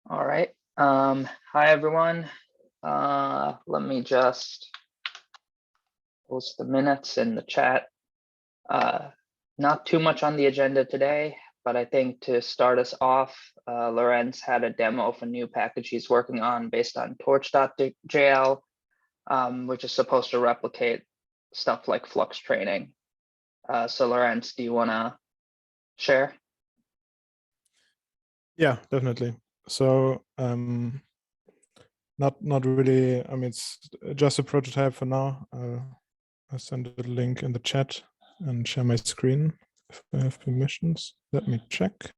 All right. Hi, everyone. Let me just post the minutes in the chat. Not too much on the agenda today, but I think to start us off, Lorenz had a demo of a new package he's working on based on torch.jl, which is supposed to replicate stuff like Flux training. So Lorenz, do you want to share? Yeah, definitely. So not really. I mean, it's just a prototype for now. I'll send a link in the chat and share my screen if I have permissions. Let me check.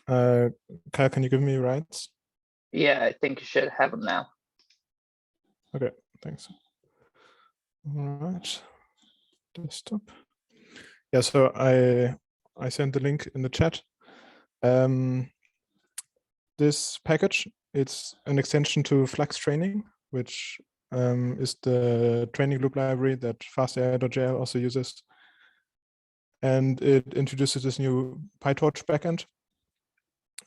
Kyle, can you give me rights? Yeah, I think you should have them now. Okay, thanks. All right, desktop. Yeah, so I sent the link in the chat. This package, it's an extension to Flux training, which is the training loop library that FastAI.jl also uses. And it introduces this new PyTorch backend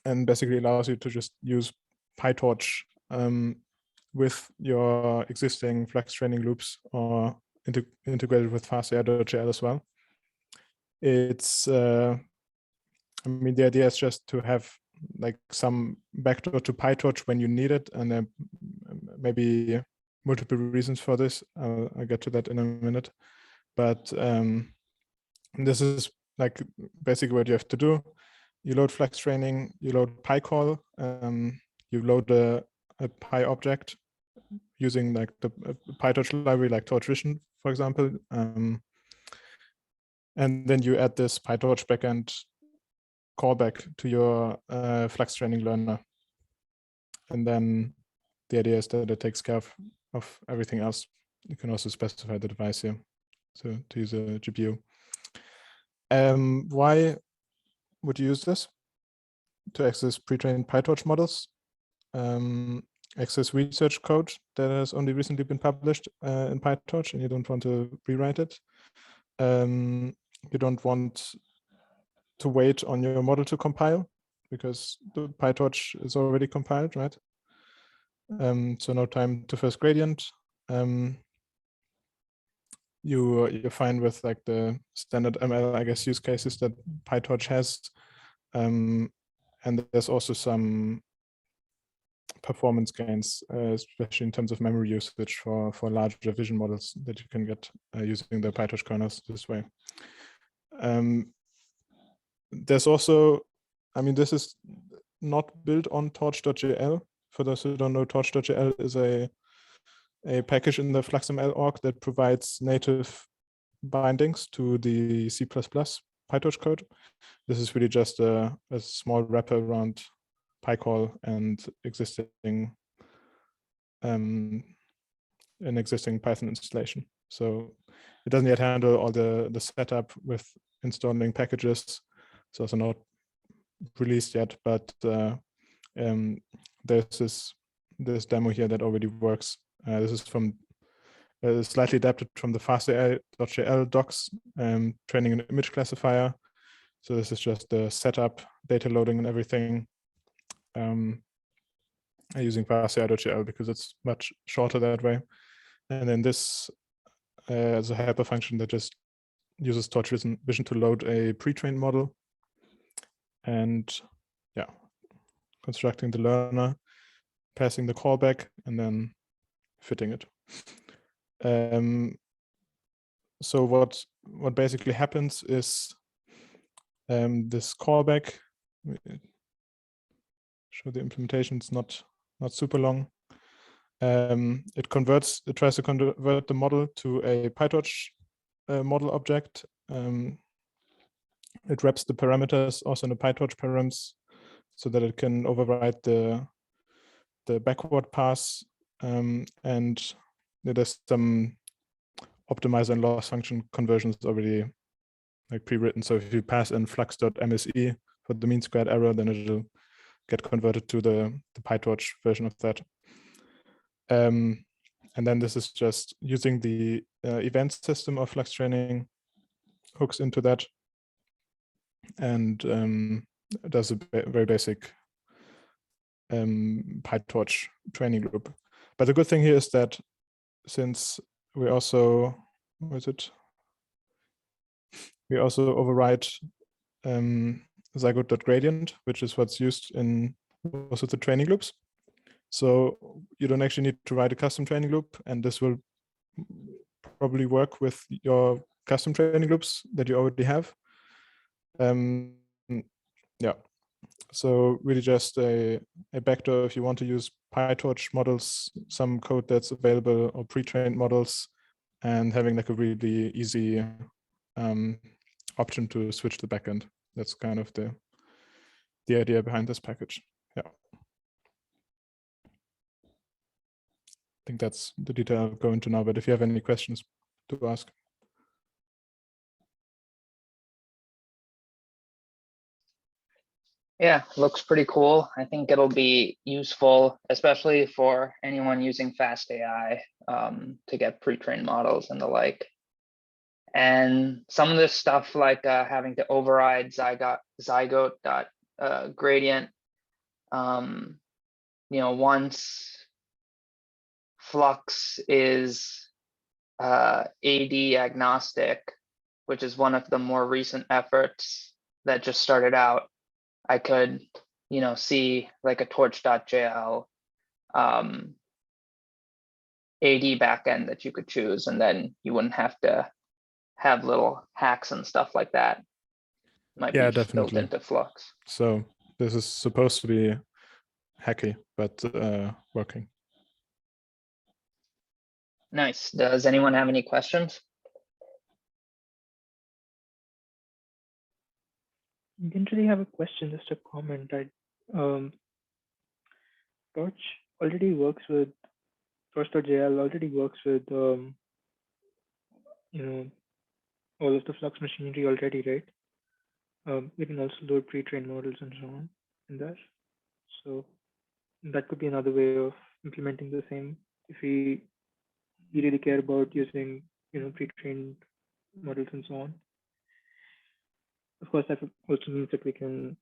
and basically allows you to just use PyTorch with your existing Flux training loops or integrated with FastAI.jl as well. It's, I mean, the idea is just to have like some backdoor to PyTorch when you need it, and there maybe multiple reasons for this. I'll get to that in a minute. But this is like basically what you have to do. You load Flux training, you load PyCall, you load a Py object using like the PyTorch library, like Torch Vision, for example. And then you add this PyTorch backend callback to your Flux training learner. And then the idea is that it takes care of everything else. You can also specify the device here, so to use a GPU. Why would you use this? To access pre-trained PyTorch models, access research code that has only recently been published in PyTorch and you don't want to rewrite it. You don't want to wait on your model to compile because the PyTorch is already compiled, right? So no time to first gradient. You're fine with like the standard ML, I guess, use cases that PyTorch has. And there's also some performance gains, especially in terms of memory usage for larger vision models that you can get using the PyTorch kernels this way. There's also, I mean, this is not built on torch.jl. For those who don't know, torch.jl is a package in the FluxML org that provides native bindings to the C++ PyTorch code. This is really just a small wrapper around PyCall and an existing Python installation. So it doesn't yet handle all the setup with installing packages. It's also not released yet, but there's this demo here that already works. This is from slightly adapted from the FastAI.jl docs, training an image classifier. So this is just the setup, data loading and everything using FastAI.jl because it's much shorter that way. And then this is a helper function that just uses Torch Vision to load a pre-trained model. And yeah, constructing the learner, passing the callback, and then fitting it. So what basically happens is this callback, show the implementation, it's not super long. It tries to convert the model to a PyTorch model object. It wraps the parameters also in the PyTorch params so that it can override the backward pass, and there's some optimizer and loss function conversions already like pre-written. So if you pass in flux.mse for the mean squared error, then it'll get converted to the PyTorch version of that. And then this is just using the event system of Flux training, hooks into that, and does a very basic PyTorch training loop. But the good thing here is that since we also, we also override zygote.gradient, which is what's used in most of the training loops. So you don't actually need to write a custom training loop, and this will probably work with your custom training loops that you already have. Yeah, so really just a backdoor if you want to use PyTorch models, some code that's available, or pre-trained models, and having like a really easy option to switch the backend. That's kind of the idea behind this package. Yeah. I think that's the detail I'll go into now, but if you have any questions to ask. Yeah, looks pretty cool. I think it'll be useful, especially for anyone using FastAI to get pre-trained models and the like. And some of this stuff like having to override zygote.gradient, once Flux is AD agnostic, which is one of the more recent efforts that just started out, I could, see like a torch.jl AD backend that you could choose, and then you wouldn't have to have little hacks and stuff like that. Might be built into Flux. So this is supposed to be hacky, but working. Nice. Does anyone have any questions? I didn't really have a question, just a comment. Torch already works with Torch.jl already works with all of the Flux machinery already, right? We can also load pre-trained models and so on in there. So that could be another way of implementing the same if we really care about using pre-trained models and so on. Of course, that also means that we can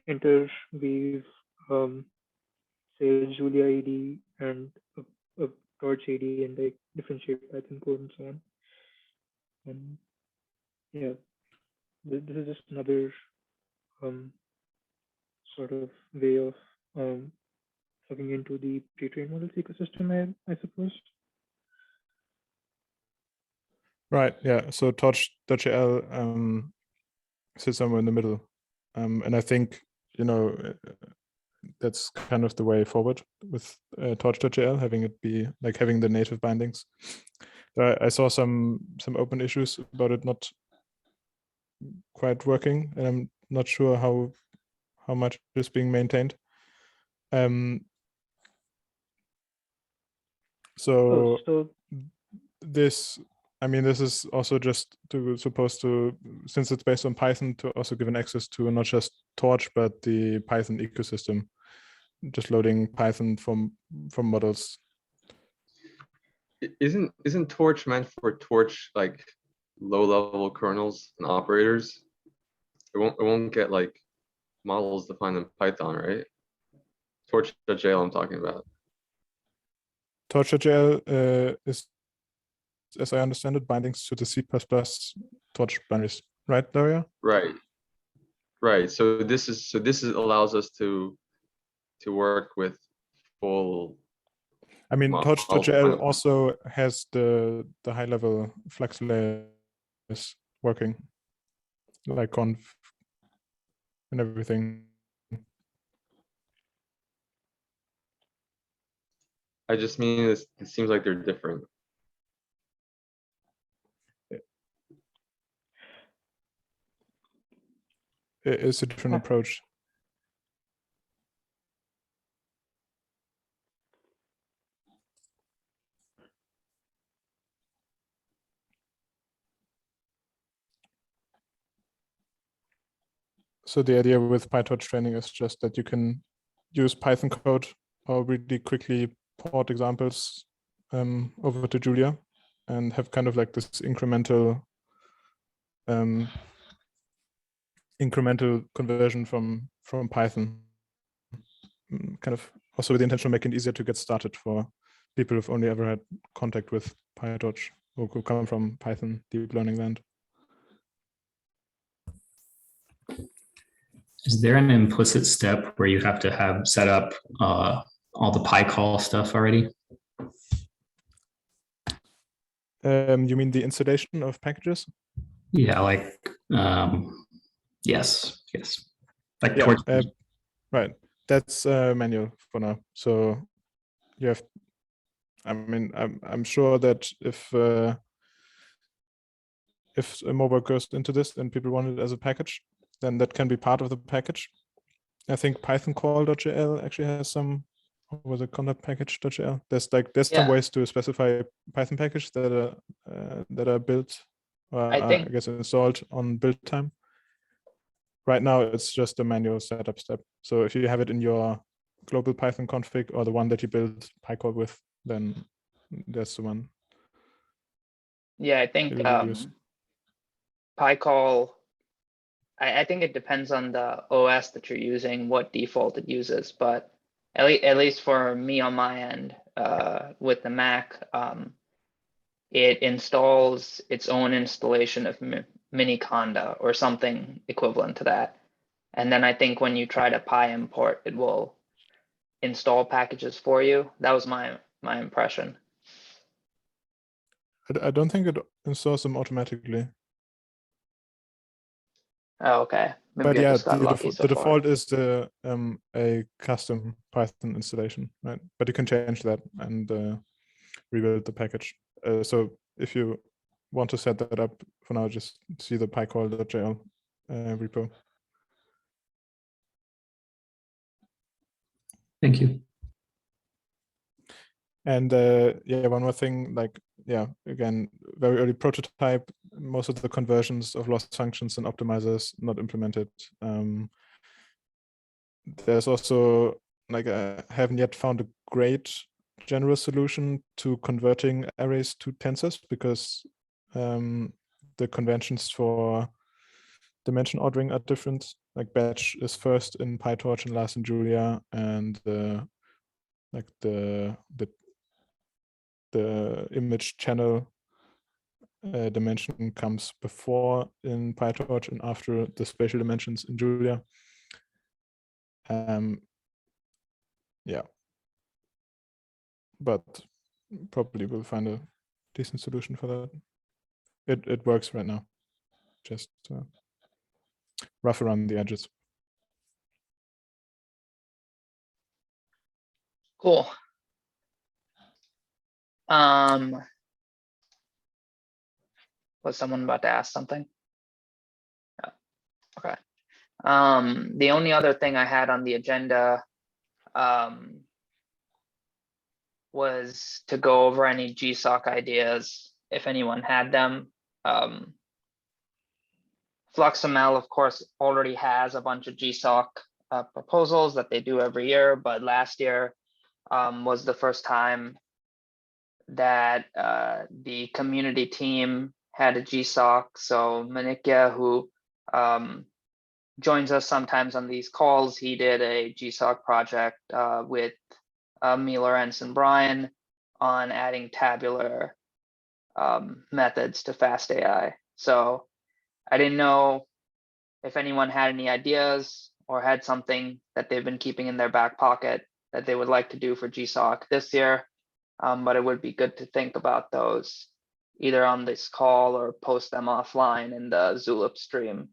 interweave say Julia AD and a Torch AD and like differentiate Python code and so on. And yeah, this is just another sort of way of plugging into the pre-trained models ecosystem, I suppose. Right. Yeah. So Torch.jl sits somewhere in the middle, and I think that's kind of the way forward with Torch.jl, having it be like having the native bindings. I saw some open issues about it not quite working, and I'm not sure how much is being maintained. So this is also just supposed to, since it's based on Python, to also give an access to not just Torch but the Python ecosystem, just loading Python from models. Isn't Torch meant for Torch like low-level kernels and operators? It won't get like models defined in Python, right? Torch.jl I'm talking about. Torch.jl is, as I understand it, bindings to the C++ Torch binaries, right, Daria? Right. So this allows us to work with full. Torch.jl also has the high-level Flux layers working, like conf and everything. I just mean it seems like they're different. It's a different approach. So the idea with PyTorch training is just that you can use Python code or really quickly port examples over to Julia and have kind of like this incremental conversion from Python kind of also with the intention of making it easier to get started for people who've only ever had contact with PyTorch or who come from Python deep learning land. Is there an implicit step where you have to have set up all the PyCall stuff already? You mean the installation of packages? Yeah, like yes. Like Yeah, torch. right. That's manual for now. So you have. I mean, I'm sure that if more work goes into this and people want it as a package, then that can be part of the package. I think Python call.jl actually has some, or was it content package.jl? There's some ways to specify Python package that are built, I guess installed on build time. Right now, it's just a manual setup step. So if you have it in your global Python config or the one that you build PyCall with, then that's the one. Yeah, I think PyCall, I think it depends on the OS that you're using, what default it uses, but at least for me on my end, with the Mac, it installs its own installation of Miniconda or something equivalent to that. And then I think when you try to PyImport, it will install packages for you. That was my impression. I don't think it installs them automatically. Oh, okay. Maybe But I yeah, just got lucky so the default far. is a custom Python installation, right? But you can change that and rebuild the package. So if you want to set that up for now, just see the pycall.jl repo. Thank you. And yeah, one more thing, like, yeah, again, very early prototype, most of the conversions of loss functions and optimizers not implemented. There's also, like, I haven't yet found a great general solution to converting arrays to tensors because the conventions for dimension ordering are different. Like batch is first in PyTorch and last in Julia, and like the image channel dimension comes before in PyTorch and after the spatial dimensions in Julia. Yeah, but probably we'll find a decent solution for that. It works right now, just rough around the edges. Cool. Was someone about to ask something? Yeah. Okay. The only other thing I had on the agenda was to go over any GSOC ideas, if anyone had them. FluxML, of course, already has a bunch of GSOC proposals that they do every year, but last year was the first time that the community team had a GSOC. So Manikya, who joins us sometimes on these calls, he did a GSOC project with me, Lawrence, and Brian on adding tabular methods to FastAI. So I didn't know if anyone had any ideas or had something that they've been keeping in their back pocket that they would like to do for GSOC this year. But it would be good to think about those either on this call or post them offline in the Zulip stream,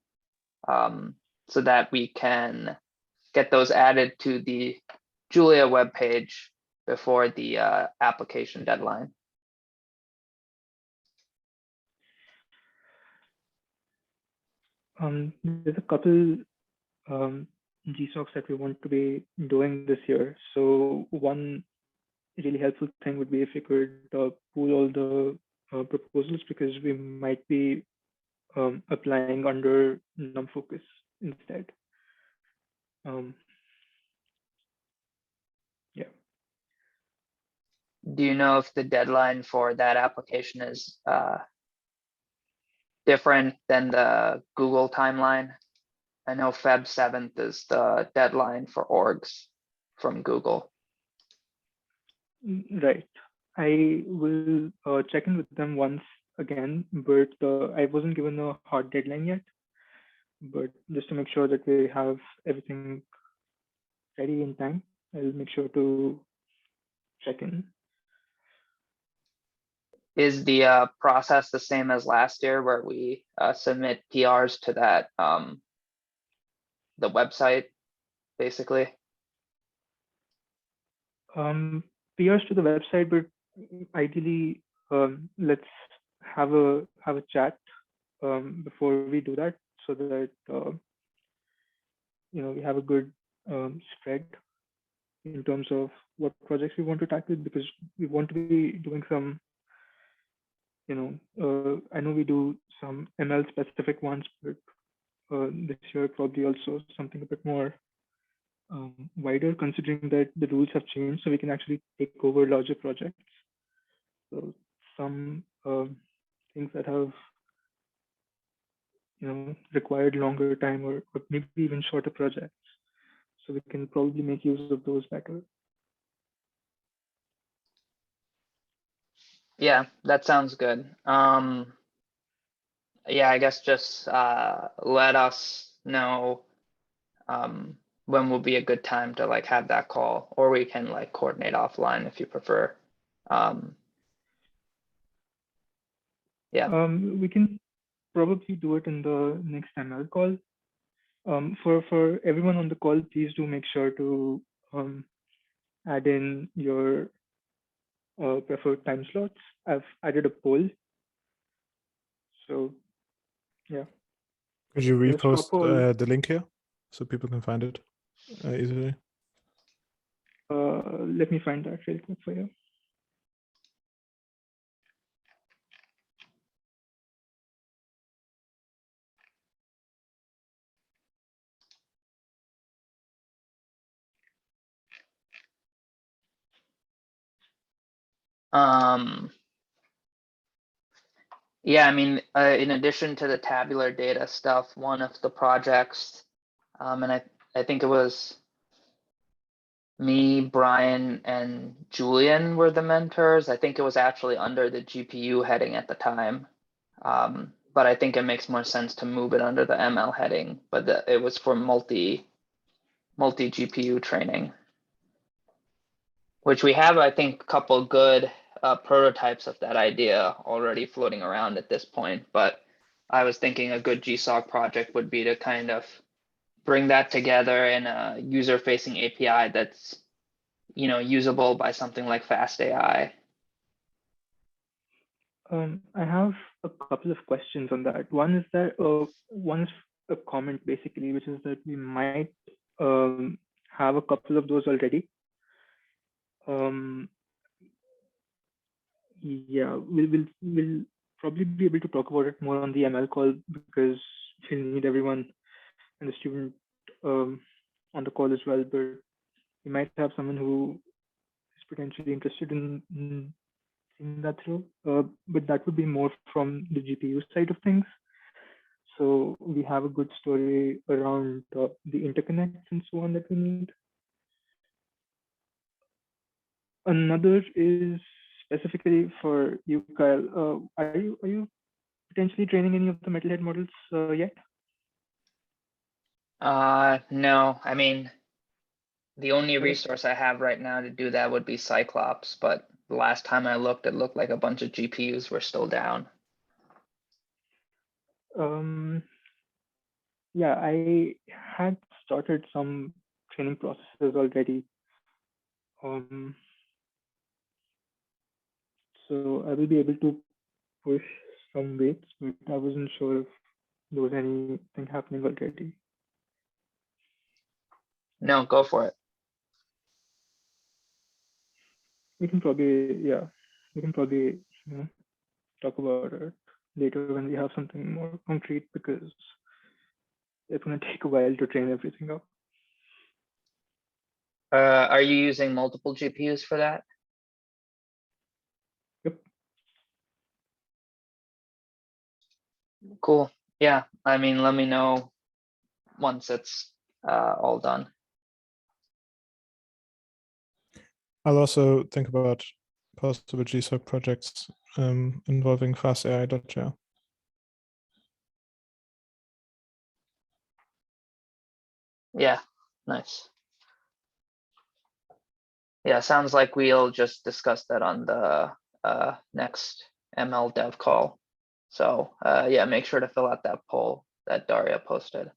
so that we can get those added to the Julia webpage before the application deadline. There's a couple GSOCs that we want to be doing this year. So one really helpful thing would be if we could pool all the proposals, because we might be applying under NumFocus instead. Yeah. Do you know if the deadline for that application is different than the Google timeline? I know Feb 7th is the deadline for orgs. from Google. Right. I will check in with them once again, but I wasn't given a hard deadline yet. But just to make sure that we have everything ready in time, I'll make sure to check in. Is the process the same as last year where we submit PRs to that the website, basically? PRs to the website, but ideally, let's have a chat before we do that, so that we have a good spread in terms of what projects we want to tackle, because we want to be doing some, I know we do some ML specific ones, but this year probably also something a bit more wider, considering that the rules have changed, so we can actually take over larger projects. So some things that have required longer time, or maybe even shorter projects, so we can probably make use of those better. Yeah, that sounds good. Yeah, I guess just let us know when will be a good time to like have that call, or we can like coordinate offline if you prefer. Yeah. We can probably do it in the next ML call. For everyone on the call, please do make sure to add in your preferred time slots. I've added a poll. So yeah. Could you There's straw repost poll. the link here so people can find it easily? Let me find that real quick for you. Yeah, I mean, in addition to the tabular data stuff, one of the projects, and I think it was me, Brian, and Julian were the mentors. I think it was actually under the GPU heading at the time. But I think it makes more sense to move it under the ML heading, but it was for multi GPU training, which we have, I think, a couple good prototypes of that idea already floating around at this point. But I was thinking a good GSOC project would be to kind of bring that together in a user-facing API that's usable by something like FastAI. I have a couple of questions on that. One is that one's a comment basically, which is that we might have a couple of those already. Yeah, we'll probably be able to talk about it more on the ML call, because we'll need everyone and the student on the call as well. But we might have someone who is potentially interested in seeing that through. But that would be more from the GPU side of things. So we have a good story around the interconnects and so on that we need. Another is specifically for you, Kyle. Are you potentially training any of the metalhead models yet? No, I mean, the only Okay. resource I have right now to do that would be Cyclops, but the last time I looked, it looked like a bunch of GPUs were still down. Yeah, I had started some training processes already. So I will be able to push some weights, but I wasn't sure if there was anything happening already. No, go for it. We can probably talk about it later when we have something more concrete, because it's going to take a while to train everything up. Are you using multiple GPUs for that? Yep. Cool. Yeah, I mean, let me know once it's all done. I'll also think about possible GSOC projects involving FastAI.jl. Yeah, nice. Yeah, sounds like we'll just discuss that on the next ML dev call. So yeah, make sure to fill out that poll that Daria posted.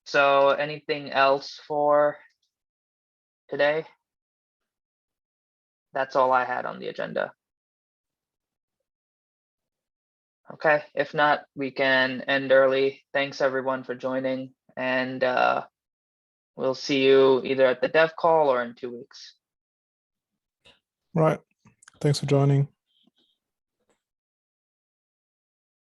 So anything else for today? That's all I had on the agenda. Okay, if not, we can end early. Thanks everyone for joining, and we'll see you either at the dev call or in 2 weeks. Right. Thanks for joining.